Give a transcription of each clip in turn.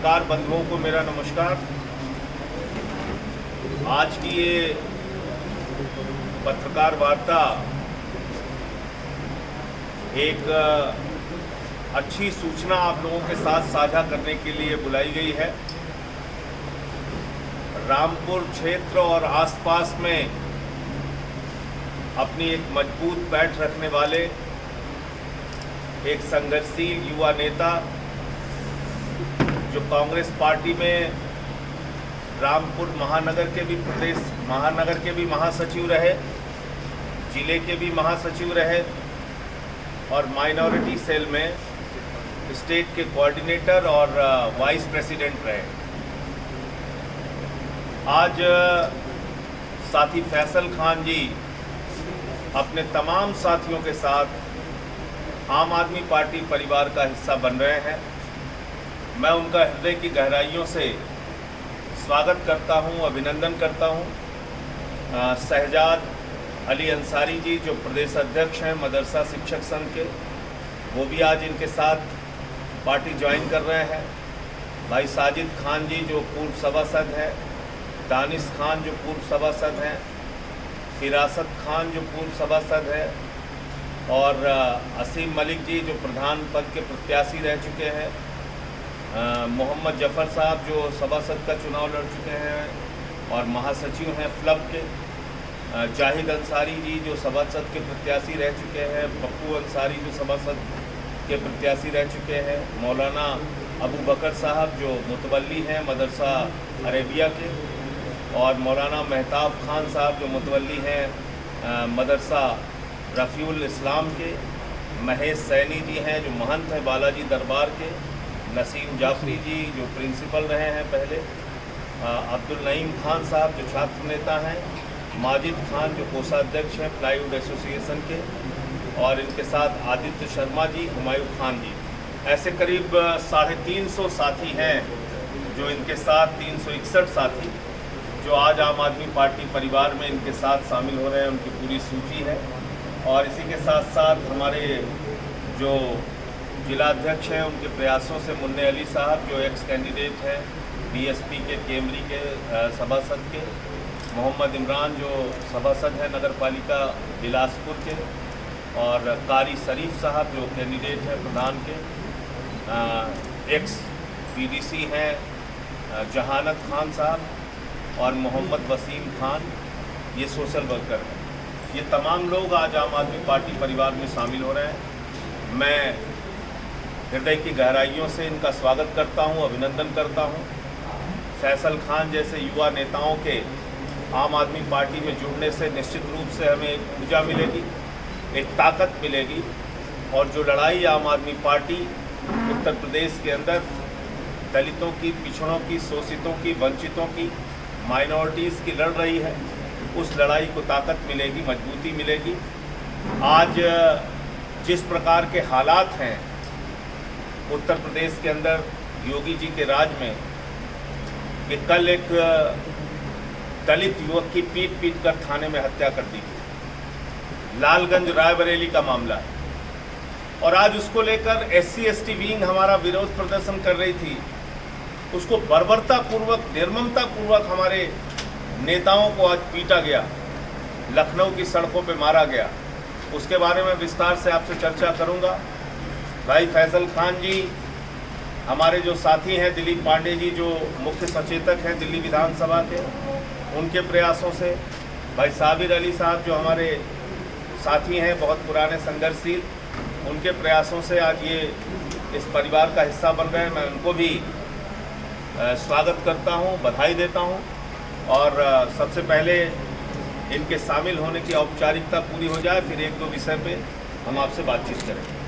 पत्रकार बंधुओं को मेरा नमस्कार। आज की ये पत्रकार वार्ता एक अच्छी सूचना आप लोगों के साथ साझा करने के लिए बुलाई गई है। रामपुर क्षेत्र और आसपास में अपनी एक मजबूत पैठ रखने वाले एक संघर्षशील युवा नेता जो कांग्रेस पार्टी में रामपुर महानगर के भी महासचिव रहे, जिले के भी महासचिव रहे और माइनॉरिटी सेल में स्टेट के कोऑर्डिनेटर और वाइस प्रेसिडेंट रहे। आज साथी फैसल खान जी अपने तमाम साथियों के साथ आम आदमी पार्टी परिवार का हिस्सा बन रहे हैं। मैं उनका हृदय की गहराइयों से स्वागत करता हूं, अभिनंदन करता हूं। शहजाद अली अंसारी जी जो प्रदेश अध्यक्ष हैं मदरसा शिक्षक संघ के, वो भी आज इनके साथ पार्टी ज्वाइन कर रहे हैं। भाई साजिद खान जी जो पूर्व सभासद हैं, दानिश खान जो पूर्व सभासद हैं, फिरासत खान जो पूर्व सभासद है और असीम मलिक जी जो प्रधान पद के प्रत्याशी रह चुके हैं, मोहम्मद जफ़र साहब जो सभासद का चुनाव लड़ चुके हैं और महासचिव हैं फ्लब के, जाहिद अंसारी जी जो सभासद के प्रत्याशी रह चुके हैं, पप्पू अंसारी जो सभासद के प्रत्याशी रह चुके हैं, मौलाना अबू बकर साहब जो मुतवल्ली हैं मदरसा अरेबिया के और मौलाना मेहताब खान साहब जो मुतवल्ली हैं मदरसा रफ़ीउल इस्लाम के, महेश सैनी जी हैं जो महंत हैं बालाजी दरबार के, नसीम जाफरी जी जो प्रिंसिपल रहे हैं पहले, अब्दुल नईम खान साहब जो छात्र नेता हैं, माजिद खान जो कोषाध्यक्ष हैं प्लाईवुड एसोसिएशन के और इनके साथ आदित्य शर्मा जी, हुमायूं खान जी, ऐसे करीब 350 साथी हैं जो इनके साथ 361 साथी जो आज आम आदमी पार्टी परिवार में इनके साथ शामिल हो रहे हैं। उनकी पूरी सूची है और इसी के साथ साथ हमारे जो जिला अध्यक्ष हैं उनके प्रयासों से मुन्ने अली साहब जो एक्स कैंडिडेट हैं बीएसपी के केमरी के सभासद के, मोहम्मद इमरान जो सभासद हैं नगर पालिका बिलासपुर के और कारी शरीफ साहब जो कैंडिडेट हैं प्रधान के, एक्स पीडीसी हैं जहानत खान साहब और मोहम्मद वसीम खान ये सोशल वर्कर हैं। ये तमाम लोग आज आम आदमी पार्टी परिवार में शामिल हो रहे हैं। मैं हृदय की गहराइयों से इनका स्वागत करता हूं, अभिनंदन करता हूं। फैसल खान जैसे युवा नेताओं के आम आदमी पार्टी में जुड़ने से निश्चित रूप से हमें एक ऊर्जा मिलेगी, एक ताकत मिलेगी और जो लड़ाई आम आदमी पार्टी उत्तर प्रदेश के अंदर दलितों की, पिछड़ों की, शोषितों की, वंचितों की, माइनॉरिटीज़ की लड़ रही है, उस लड़ाई को ताकत मिलेगी, मजबूती मिलेगी। आज जिस प्रकार के हालात हैं उत्तर प्रदेश के अंदर योगी जी के राज में कि कल एक दलित युवक की पीट कर थाने में हत्या कर दी गई, लालगंज रायबरेली का मामला है और आज उसको लेकर SC/ST विंग हमारा विरोध प्रदर्शन कर रही थी। उसको बर्बरतापूर्वक, निर्ममतापूर्वक हमारे नेताओं को आज पीटा गया, लखनऊ की सड़कों पे मारा गया। उसके बारे में विस्तार से आपसे चर्चा करूंगा। भाई फैसल खान जी हमारे जो साथी हैं, दिलीप पांडे जी जो मुख्य सचेतक हैं दिल्ली विधानसभा के, उनके प्रयासों से, भाई साबिर अली साहब जो हमारे साथी हैं बहुत पुराने संघर्षशील, उनके प्रयासों से आज ये इस परिवार का हिस्सा बन रहे हैं। मैं उनको भी स्वागत करता हूं, बधाई देता हूं और सबसे पहले इनके शामिल होने की औपचारिकता पूरी हो जाए, फिर एक दो विषय पे हम आपसे बातचीत करेंगे।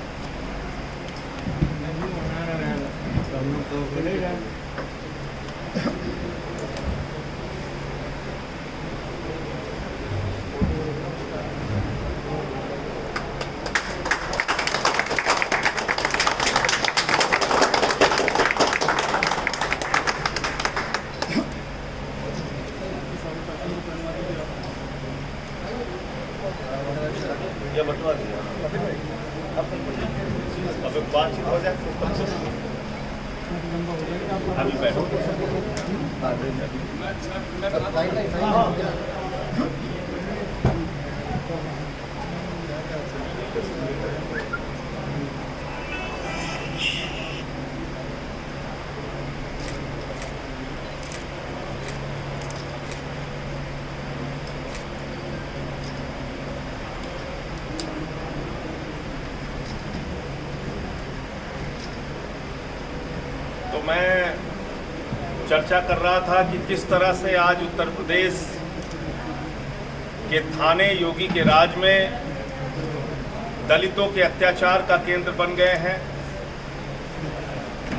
ये बटवा दिया अब एक बातचीत हो जाए। अभी बैठो। तो मैं चर्चा कर रहा था कि किस तरह से आज उत्तर प्रदेश के थाने योगी के राज में दलितों के अत्याचार का केंद्र बन गए हैं।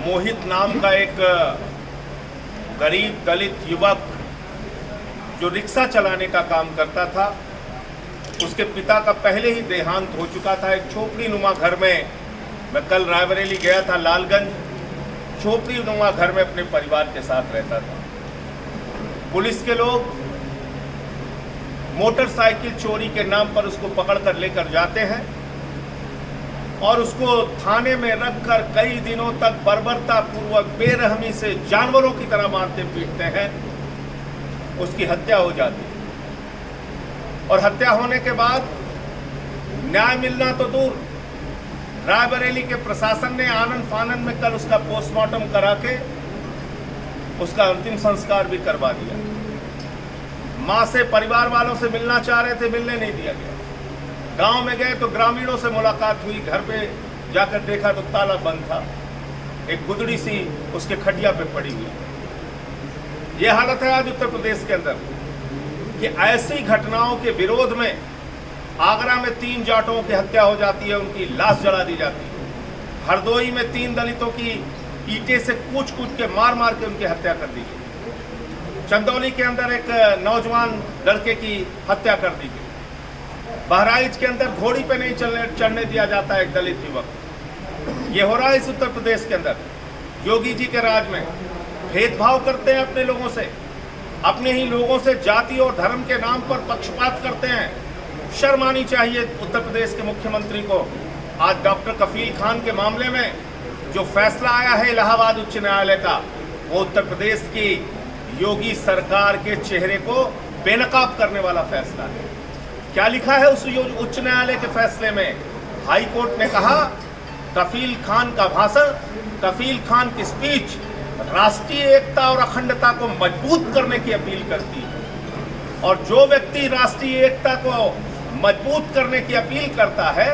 मोहित नाम का एक गरीब दलित युवक जो रिक्शा चलाने का काम करता था, उसके पिता का पहले ही देहांत हो चुका था। एक झोपड़ी नुमा घर में, मैं कल रायबरेली गया था, लालगंज झोपड़ी नुमा घर में अपने परिवार के साथ रहता था। पुलिस के लोग मोटरसाइकिल चोरी के नाम पर उसको पकड़ कर लेकर जाते हैं और उसको थाने में रखकर कई दिनों तक बर्बरता पूर्वक बेरहमी से जानवरों की तरह मारते पीटते हैं। उसकी हत्या हो जाती है और हत्या होने के बाद न्याय मिलना तो दूर, रायबरेली के प्रशासन ने आनंद फानंद में कल उसका पोस्टमार्टम करा के उसका अंतिम संस्कार भी करवा दिया। मां से, परिवार वालों से मिलना चाह रहे थे, मिलने नहीं दिया गया। गांव में गए तो ग्रामीणों से मुलाकात हुई, घर पे जाकर देखा तो ताला बंद था, एक गुदड़ी सी उसके खटिया पे पड़ी हुई। यह हालत है आज उत्तर प्रदेश के अंदर कि ऐसी घटनाओं के विरोध में आगरा में 3 जाटों की हत्या हो जाती है, उनकी लाश जला दी जाती है। हरदोई में 3 दलितों की ईंटे से कूच के मार मार के उनकी हत्या कर दी गई। चंदौली के अंदर एक नौजवान लड़के की हत्या कर दी गई। बहराइच के अंदर घोड़ी पे नहीं चढ़ने दिया जाता एक दलित युवक। ये हो रहा है इस उत्तर प्रदेश के अंदर। योगी जी के राज में भेदभाव करते हैं अपने लोगों से, अपने ही लोगों से जाति और धर्म के नाम पर पक्षपात करते हैं। शर्म आनी चाहिए उत्तर प्रदेश के मुख्यमंत्री को। आज डॉक्टर कफील खान के मामले में जो फैसला आया है इलाहाबाद उच्च न्यायालय का, वो उत्तर प्रदेश की योगी सरकार के चेहरे को बेनकाब करने वाला फैसला है। क्या लिखा है उस उच्च न्यायालय के फैसले में? हाई कोर्ट ने कहा कफील खान का भाषण, कफील खान की स्पीच राष्ट्रीय एकता और अखंडता को मजबूत करने की अपील करती है। और जो व्यक्ति राष्ट्रीय एकता को मजबूत करने की अपील करता है,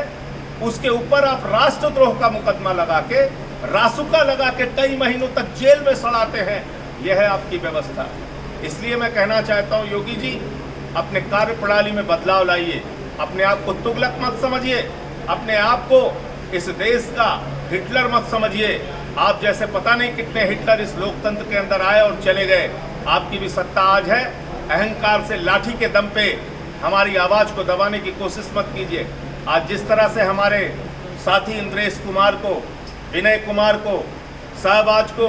उसके ऊपर आप राष्ट्रद्रोह का मुकदमा लगा के, रासुका लगा के कई महीनों तक जेल में सड़ाते हैं। यह है आपकी व्यवस्था। इसलिए मैं कहना चाहता हूं, योगी जी अपने कार्य प्रणाली में बदलाव लाइए। अपने आप को तुगलक मत समझिए, अपने आप को इस देश का हिटलर मत समझिए। आप जैसे पता नहीं कितने हिटलर इस लोकतंत्र के अंदर आए और चले गए। आपकी भी सत्ता आज है। अहंकार से लाठी के दम पे हमारी आवाज को दबाने की कोशिश मत कीजिए। आज जिस तरह से हमारे साथी इंद्रेश कुमार को, विनय कुमार को, शहबाज को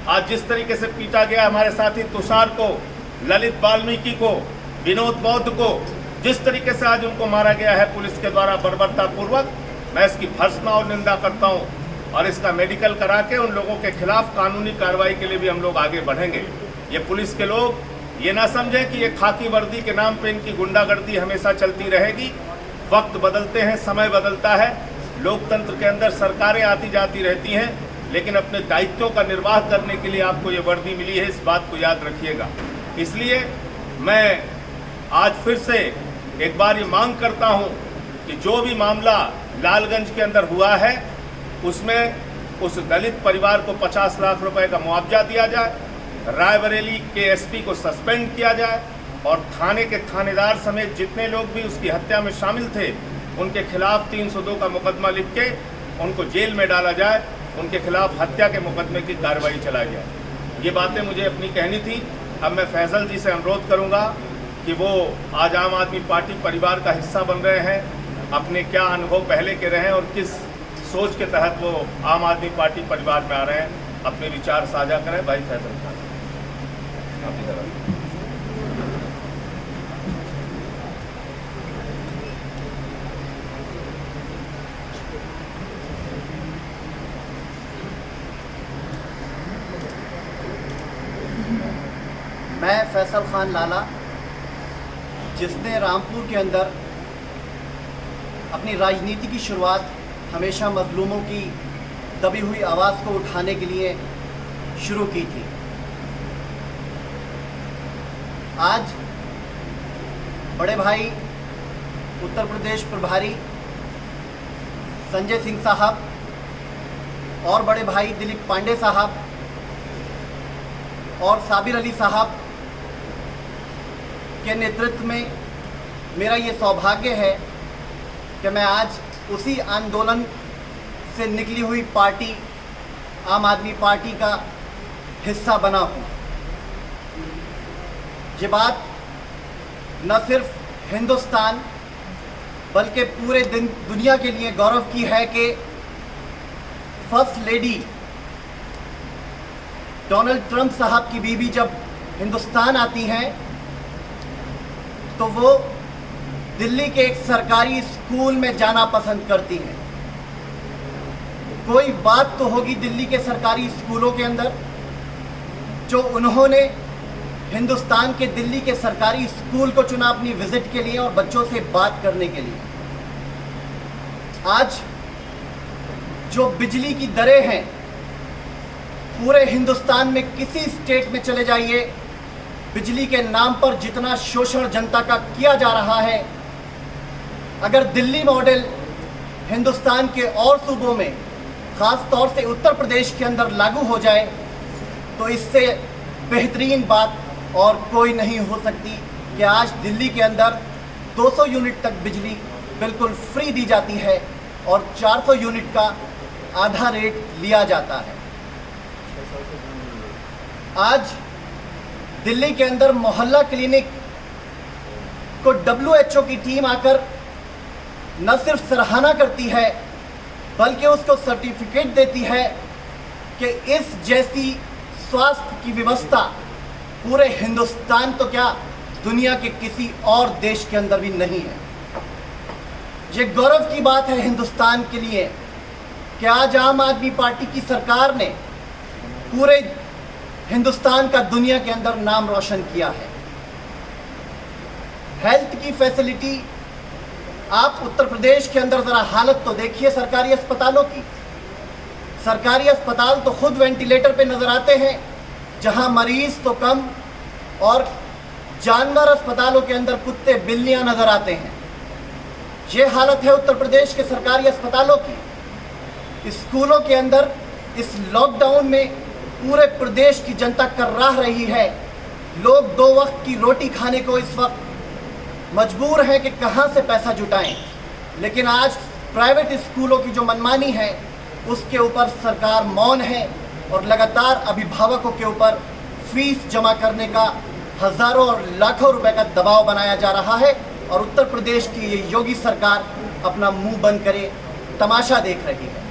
आज जिस तरीके से पीटा गया, हमारे साथी तुषार को, ललित वाल्मीकि को, विनोद बौद्ध को जिस तरीके से आज उनको मारा गया है पुलिस के द्वारा बर्बरता पूर्वक, मैं इसकी भर्त्सना और निंदा करता हूं। और इसका मेडिकल करा के उन लोगों के खिलाफ कानूनी कार्रवाई के लिए भी हम लोग आगे बढ़ेंगे। ये पुलिस के लोग ये ना समझें कि ये खाकी वर्दी के नाम पे इनकी गुंडागर्दी हमेशा चलती रहेगी। वक्त बदलते हैं, समय बदलता है, लोकतंत्र के अंदर सरकारें आती जाती रहती हैं, लेकिन अपने दायित्वों का निर्वाह करने के लिए आपको ये वर्दी मिली है, इस बात को याद रखिएगा। इसलिए मैं आज फिर से एक बार ये मांग करता हूं कि जो भी मामला लालगंज के अंदर हुआ है, उसमें उस दलित परिवार को 50 लाख रुपए का मुआवजा दिया जाए, रायबरेली के एसपी को सस्पेंड किया जाए और थाने के थानेदार समेत जितने लोग भी उसकी हत्या में शामिल थे, उनके खिलाफ 302 का मुकदमा लिख के उनको जेल में डाला जाए, उनके खिलाफ हत्या के मुकदमे की कार्रवाई चलाई जाए। ये बातें मुझे अपनी कहनी थी। अब मैं फैसल जी से अनुरोध करूंगा कि वो आज आम आदमी पार्टी परिवार का हिस्सा बन रहे हैं, अपने क्या अनुभव पहले के रहे हैं और किस सोच के तहत वो आम आदमी पार्टी परिवार में आ रहे हैं, अपने विचार साझा करें। भाई फैसल खान आपकी तरफ। मैं फैसल खान लाला, जिसने रामपुर के अंदर अपनी राजनीति की शुरुआत हमेशा मजलूमों की दबी हुई आवाज़ को उठाने के लिए शुरू की थी। आज बड़े भाई उत्तर प्रदेश प्रभारी संजय सिंह साहब और बड़े भाई दिलीप पांडे साहब और साबिर अली साहब के नेतृत्व में मेरा ये सौभाग्य है कि मैं आज उसी आंदोलन से निकली हुई पार्टी आम आदमी पार्टी का हिस्सा बना हूँ। ये बात न सिर्फ हिंदुस्तान बल्कि पूरे दुनिया के लिए गौरव की है कि फर्स्ट लेडी डोनाल्ड ट्रंप साहब की बीवी जब हिंदुस्तान आती हैं तो वो दिल्ली के एक सरकारी स्कूल में जाना पसंद करती हैं। कोई बात तो होगी दिल्ली के सरकारी स्कूलों के अंदर जो उन्होंने हिंदुस्तान के दिल्ली के सरकारी स्कूल को चुना अपनी विजिट के लिए और बच्चों से बात करने के लिए। आज जो बिजली की दरें हैं, पूरे हिंदुस्तान में किसी स्टेट में चले जाइए, बिजली के नाम पर जितना शोषण जनता का किया जा रहा है, अगर दिल्ली मॉडल हिंदुस्तान के और सूबों में ख़ास तौर से उत्तर प्रदेश के अंदर लागू हो जाए तो इससे बेहतरीन बात और कोई नहीं हो सकती कि आज दिल्ली के अंदर 200 यूनिट तक बिजली बिल्कुल फ्री दी जाती है और 400 यूनिट का आधा रेट लिया जाता है। आज दिल्ली के अंदर मोहल्ला क्लिनिक को WHO की टीम आकर न सिर्फ सराहना करती है बल्कि उसको सर्टिफिकेट देती है कि इस जैसी स्वास्थ्य की व्यवस्था पूरे हिंदुस्तान तो क्या दुनिया के किसी और देश के अंदर भी नहीं है। ये गौरव की बात है हिंदुस्तान के लिए कि आज आम आदमी पार्टी की सरकार ने पूरे हिंदुस्तान का दुनिया के अंदर नाम रोशन किया है। हेल्थ की फैसिलिटी, आप उत्तर प्रदेश के अंदर ज़रा हालत तो देखिए सरकारी अस्पतालों की। सरकारी अस्पताल तो खुद वेंटिलेटर पे नज़र आते हैं, जहां मरीज तो कम और जानवर अस्पतालों के अंदर कुत्ते बिल्लियां नज़र आते हैं। ये हालत है उत्तर प्रदेश के सरकारी अस्पतालों की। स्कूलों के अंदर इस लॉकडाउन में पूरे प्रदेश की जनता कर्राह रही है। लोग 2 वक्त की रोटी खाने को इस वक्त मजबूर हैं कि कहां से पैसा जुटाएं, लेकिन आज प्राइवेट स्कूलों की जो मनमानी है उसके ऊपर सरकार मौन है और लगातार अभिभावकों के ऊपर फीस जमा करने का हज़ारों और लाखों रुपए का दबाव बनाया जा रहा है और उत्तर प्रदेश की ये योगी सरकार अपना मुंह बंद करे तमाशा देख रही है।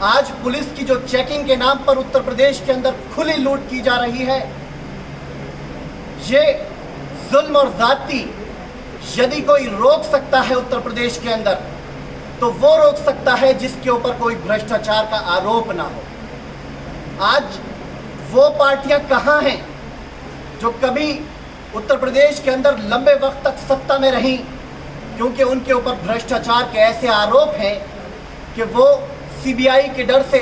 आज पुलिस की जो चेकिंग के नाम पर उत्तर प्रदेश के अंदर खुली लूट की जा रही है, ये जुल्म और जाती यदि कोई रोक सकता है उत्तर प्रदेश के अंदर तो वो रोक सकता है जिसके ऊपर कोई भ्रष्टाचार का आरोप ना हो। आज वो पार्टियां कहां हैं जो कभी उत्तर प्रदेश के अंदर लंबे वक्त तक सत्ता में रहीं, क्योंकि उनके ऊपर भ्रष्टाचार के ऐसे आरोप हैं कि वो CBI के डर से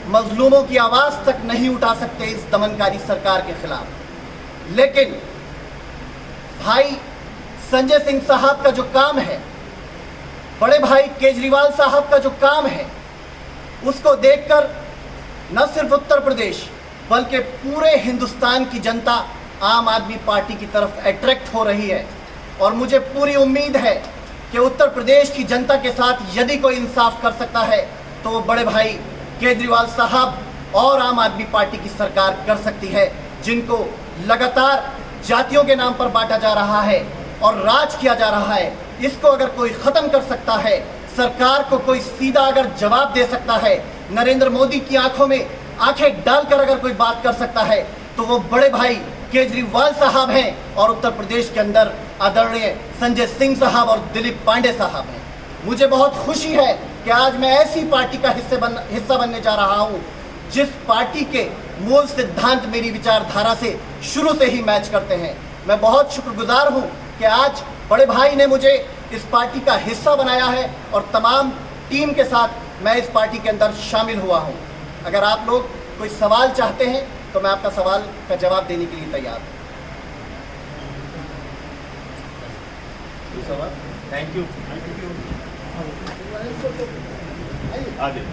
मजलूमों की आवाज़ तक नहीं उठा सकते इस दमनकारी सरकार के खिलाफ। लेकिन भाई संजय सिंह साहब का जो काम है, बड़े भाई केजरीवाल साहब का जो काम है, उसको देखकर न सिर्फ उत्तर प्रदेश बल्कि पूरे हिंदुस्तान की जनता आम आदमी पार्टी की तरफ अट्रैक्ट हो रही है। और मुझे पूरी उम्मीद है कि उत्तर प्रदेश की जनता के साथ यदि कोई इंसाफ कर सकता है तो वो बड़े भाई केजरीवाल साहब और आम आदमी पार्टी की सरकार कर सकती है, जिनको लगातार जातियों के नाम पर बांटा जा रहा है और राज किया जा रहा है। इसको अगर कोई ख़त्म कर सकता है, सरकार को कोई सीधा अगर जवाब दे सकता है, नरेंद्र मोदी की आंखों में आंखें डालकर अगर कोई बात कर सकता है तो वो बड़े भाई केजरीवाल साहब हैं और उत्तर प्रदेश के अंदर आदरणीय संजय सिंह साहब और दिलीप पांडे साहब हैं। मुझे बहुत खुशी है कि आज मैं ऐसी पार्टी का हिस्सा बनने जा रहा हूँ जिस पार्टी के मूल सिद्धांत मेरी विचारधारा से शुरू से ही मैच करते हैं। मैं बहुत शुक्रगुजार हूं कि आज बड़े भाई ने मुझे इस पार्टी का हिस्सा बनाया है और तमाम टीम के साथ मैं इस पार्टी के अंदर शामिल हुआ हूं। अगर आप लोग कोई सवाल चाहते हैं तो मैं आपका सवाल का जवाब देने के लिए तैयार हूं। Thank you. आगे